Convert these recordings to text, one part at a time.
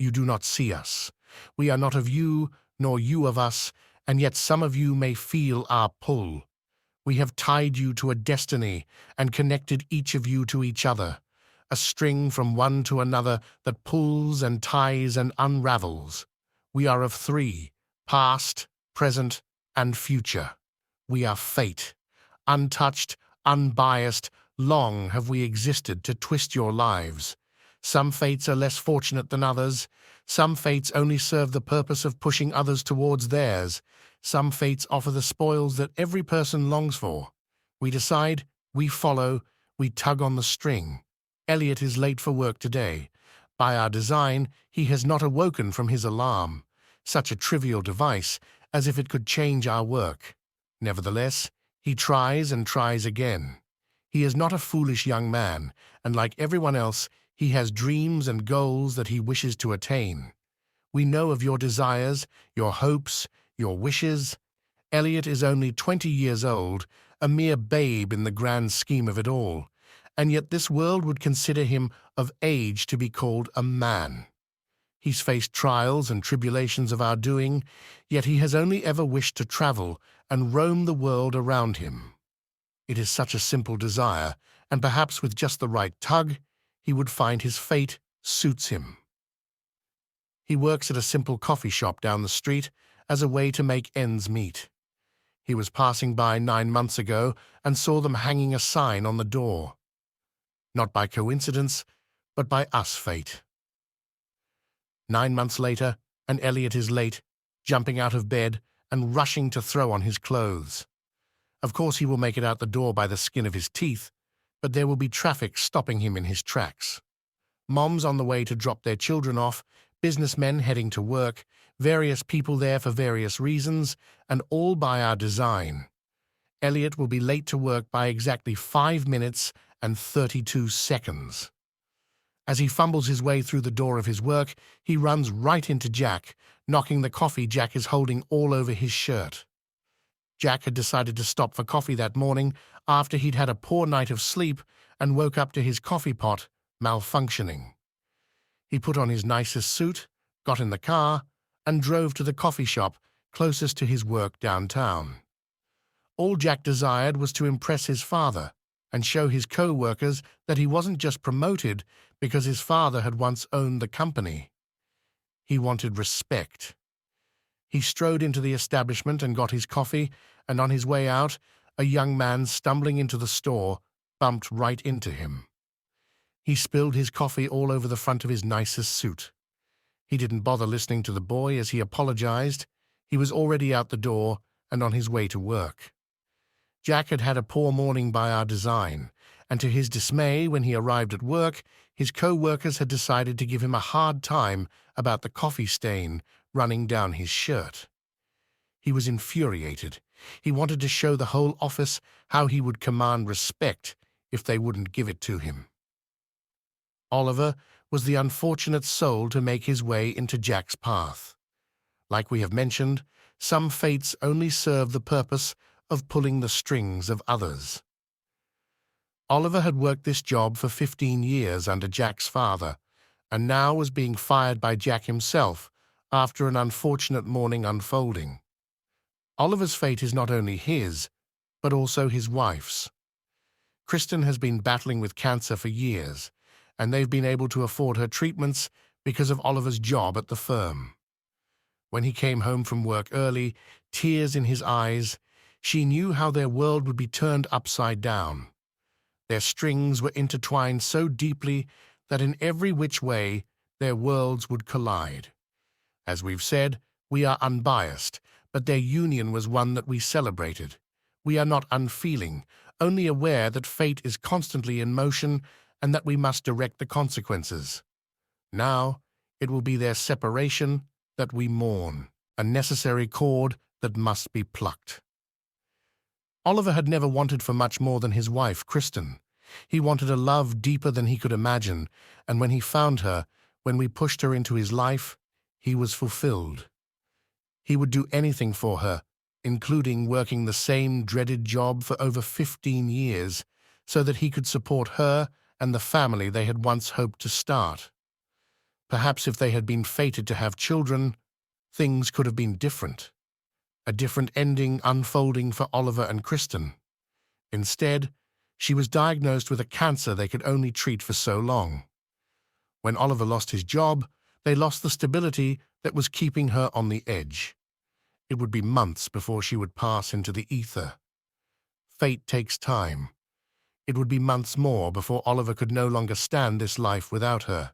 You do not see us. We are not of you, nor you of us, and yet some of you may feel our pull. We have tied you to a destiny and connected each of you to each other, a string from one to another that pulls and ties and unravels. We are of three, past, present, and future. We are fate. Untouched, unbiased, long have we existed to twist your lives. Some fates are less fortunate than others. Some fates only serve the purpose of pushing others towards theirs. Some fates offer the spoils that every person longs for. We decide, we follow, we tug on the string. Elliot is late for work today. By our design, he has not awoken from his alarm. Such a trivial device, as if it could change our work. Nevertheless, he tries and tries again. He is not a foolish young man, and like everyone else, he has dreams and goals that he wishes to attain. We know of your desires, your hopes, your wishes. Elliot is only 20 years old, a mere babe in the grand scheme of it all, and yet this world would consider him of age to be called a man. He's faced trials and tribulations of our doing, yet he has only ever wished to travel and roam the world around him. It is such a simple desire, and perhaps with just the right tug, he would find his fate suits him. He works at a simple coffee shop down the street as a way to make ends meet. He was passing by 9 months ago and saw them hanging a sign on the door. Not by coincidence, but by us fate. 9 months later, and Elliot is late, jumping out of bed and rushing to throw on his clothes. Of course he will make it out the door by the skin of his teeth, but there will be traffic stopping him in his tracks. Moms on the way to drop their children off, businessmen heading to work, various people there for various reasons, and all by our design. Elliot will be late to work by exactly 5 minutes and 32 seconds. As he fumbles his way through the door of his work, he runs right into Jack, knocking the coffee Jack is holding all over his shirt. Jack had decided to stop for coffee that morning after he'd had a poor night of sleep and woke up to his coffee pot malfunctioning. He put on his nicest suit, got in the car, and drove to the coffee shop closest to his work downtown. All Jack desired was to impress his father and show his co-workers that he wasn't just promoted because his father had once owned the company. He wanted respect. He strode into the establishment and got his coffee, and on his way out, a young man stumbling into the store bumped right into him. He spilled his coffee all over the front of his nicest suit. He didn't bother listening to the boy as he apologized. He was already out the door and on his way to work. Jack had had a poor morning by our design, and to his dismay, when he arrived at work, his co-workers had decided to give him a hard time about the coffee stain running down his shirt. He was infuriated. He wanted to show the whole office how he would command respect if they wouldn't give it to him. Oliver was the unfortunate soul to make his way into Jack's path. Like we have mentioned, some fates only serve the purpose of pulling the strings of others. Oliver had worked this job for 15 years under Jack's father, and now was being fired by Jack himself after an unfortunate morning unfolding. Oliver's fate is not only his, but also his wife's. Kristen has been battling with cancer for years, and they've been able to afford her treatments because of Oliver's job at the firm. When he came home from work early, tears in his eyes, she knew how their world would be turned upside down. Their strings were intertwined so deeply that in every which way their worlds would collide. As we've said, we are unbiased, but their union was one that we celebrated. We are not unfeeling, only aware that fate is constantly in motion and that we must direct the consequences. Now, it will be their separation that we mourn, a necessary cord that must be plucked. Oliver had never wanted for much more than his wife, Kristen. He wanted a love deeper than he could imagine, and when he found her, when we pushed her into his life, he was fulfilled. He would do anything for her, including working the same dreaded job for over 15 years, so that he could support her and the family they had once hoped to start. Perhaps if they had been fated to have children, things could have been different. A different ending unfolding for Oliver and Kristen. Instead, she was diagnosed with a cancer they could only treat for so long. When Oliver lost his job, they lost the stability that was keeping her on the edge. It would be months before she would pass into the ether. Fate takes time. It would be months more before Oliver could no longer stand this life without her.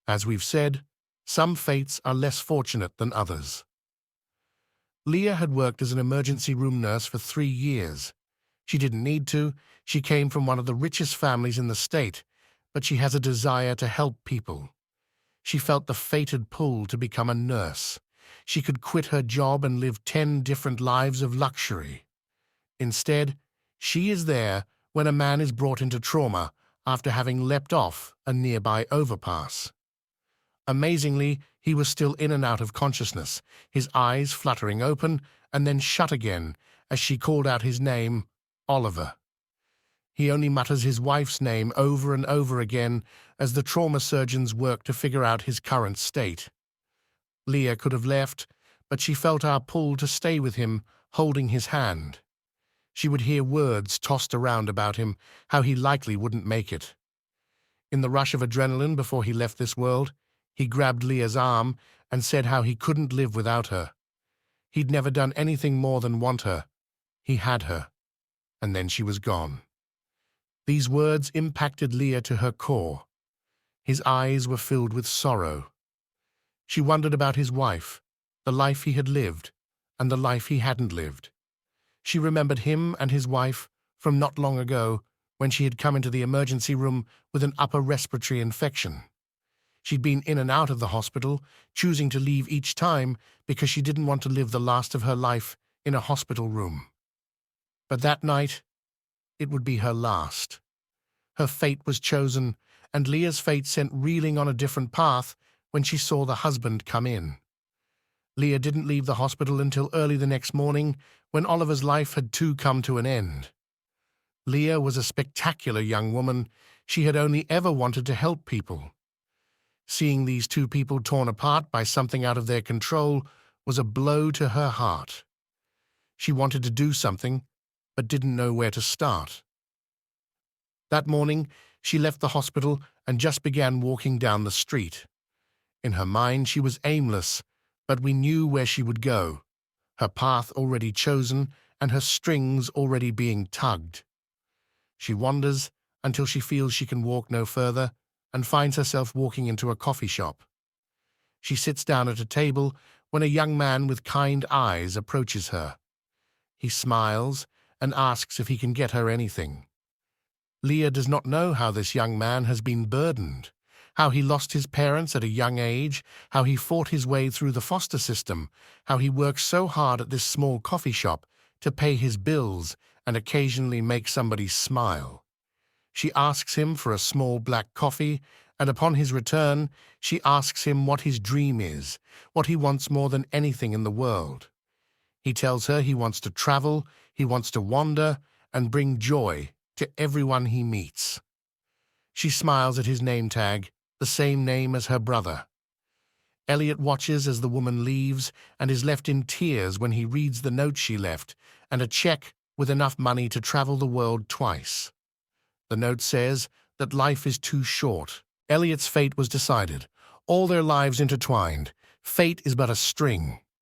As we've said, some fates are less fortunate than others. Leah had worked as an emergency room nurse for 3 years. She didn't need to. She came from one of the richest families in the state, but she has a desire to help people. She felt the fated pull to become a nurse. She could quit her job and live 10 different lives of luxury. Instead, she is there when a man is brought into trauma after having leapt off a nearby overpass. Amazingly, he was still in and out of consciousness, his eyes fluttering open and then shut again as she called out his name, Oliver. He only mutters his wife's name over and over again as the trauma surgeons work to figure out his current state. Leah could have left, but she felt our pull to stay with him, holding his hand. She would hear words tossed around about him, how he likely wouldn't make it. In the rush of adrenaline before he left this world, he grabbed Leah's arm and said how he couldn't live without her. He'd never done anything more than want her. He had her, and then she was gone. These words impacted Leah to her core. His eyes were filled with sorrow. She wondered about his wife, the life he had lived, and the life he hadn't lived. She remembered him and his wife from not long ago when she had come into the emergency room with an upper respiratory infection. She'd been in and out of the hospital, choosing to leave each time because she didn't want to live the last of her life in a hospital room. But that night, it would be her last. Her fate was chosen, and Leah's fate sent reeling on a different path when she saw the husband come in. Leah didn't leave the hospital until early the next morning, when Oliver's life had too come to an end. Leah was a spectacular young woman. She had only ever wanted to help people. Seeing these two people torn apart by something out of their control was a blow to her heart. She wanted to do something, but didn't know where to start. That morning, she left the hospital and just began walking down the street. In her mind, she was aimless, but we knew where she would go, her path already chosen and her strings already being tugged. She wanders until she feels she can walk no further and finds herself walking into a coffee shop. She sits down at a table when a young man with kind eyes approaches her. He smiles and asks if he can get her anything. Leah does not know how this young man has been burdened, how he lost his parents at a young age, how he fought his way through the foster system, how he works so hard at this small coffee shop to pay his bills and occasionally make somebody smile. She asks him for a small black coffee, and upon his return, she asks him what his dream is, what he wants more than anything in the world. He tells her he wants to travel, he wants to wander, and bring joy to everyone he meets. She smiles at his name tag, the same name as her brother. Elliot watches as the woman leaves and is left in tears when he reads the note she left and a check with enough money to travel the world twice. The note says that life is too short. Elliot's fate was decided, all their lives intertwined. Fate is but a string.